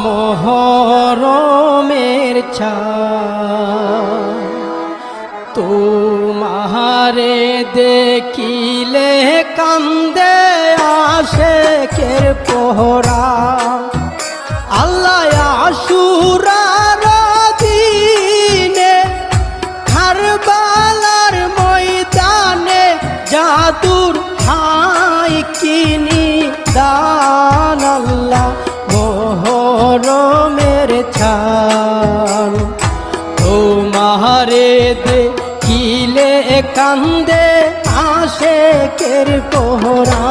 মোহরমের ছায়া তোমারে দেখিলে কান্দে আশেকের পোহরা আল্লাহ আশুরার দিনে কারবালার ময়দানে জাদুর হাই কিনি দান আল্লাহ মোহরমের ছান তোমারে দেখিলে কান্দে আশেকের পোহরা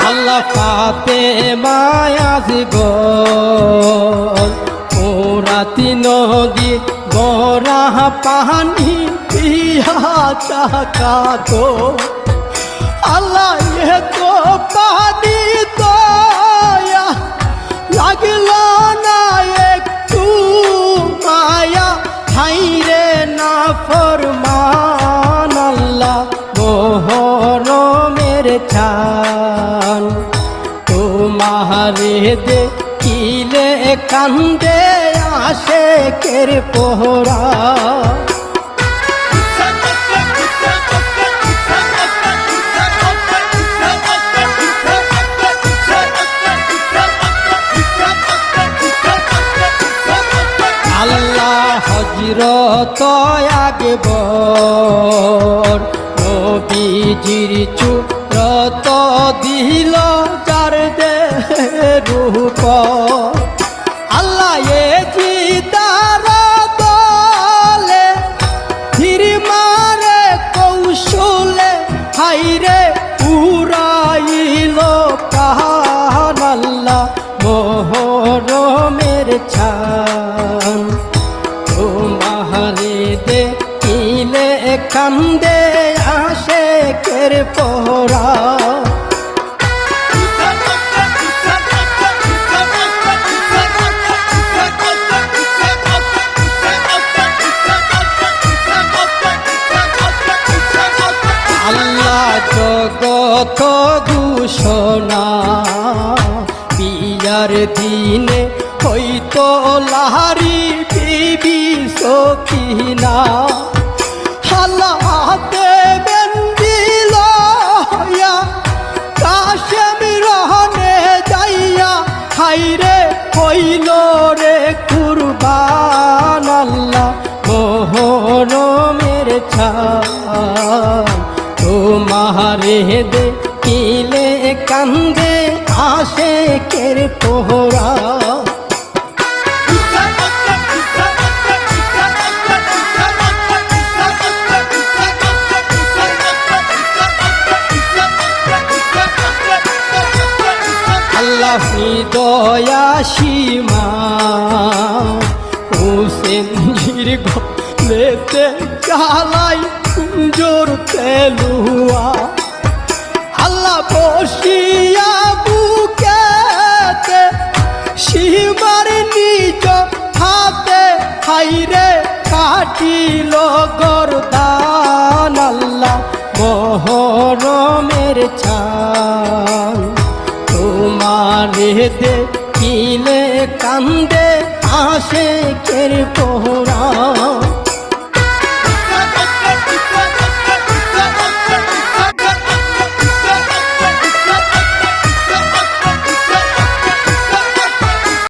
আল্লাহ ফাতেমা আজগর ওরাতি নদী গরা পানি পিয়া চাকা তো আল্লাহ এ তো পানি তো লাগল না একটু মায়া হাইরে না ফরমান আল্লাহ মোহরমের ছান তোমারে দেখিলে কান্দে আশেকের পোহরা আল্লাহ হযরত আকবর নবীজির চূড়ত দিল যার দে রূপ আল্লাহ এ জিদার দলে ধীর মারে কৌশলে হাইরে উড়াইল প্রাণ আল্লাহ মোহরমের ছান তোমারে দেখিলে কান্দে আশেকের পোহরা আল্লাহ জগত ঘোষণা বিয়ার দিনে হইতো লাহারি বিবি সখিনা হালাতে বেন্দিল কাশেম রহনে যাইয়া হাইরে হইল রে কুরবান আল্লাহ মোহরমের ছান তোমারে দেখিলে কান্দে আশেকের পোহরা আল্লাহ হৃদয়া সীমা হুসেন গলেতে চালাই কুঞ্জর তেলুয়া আল্লাহ বসিয়া বুকেতে সীমার নিজ হাতে হাইরে কাটিল গরদান আল্লাহ মোহরমের ছান তোমারে দেখিলে কান্দে আশেকের পোহরা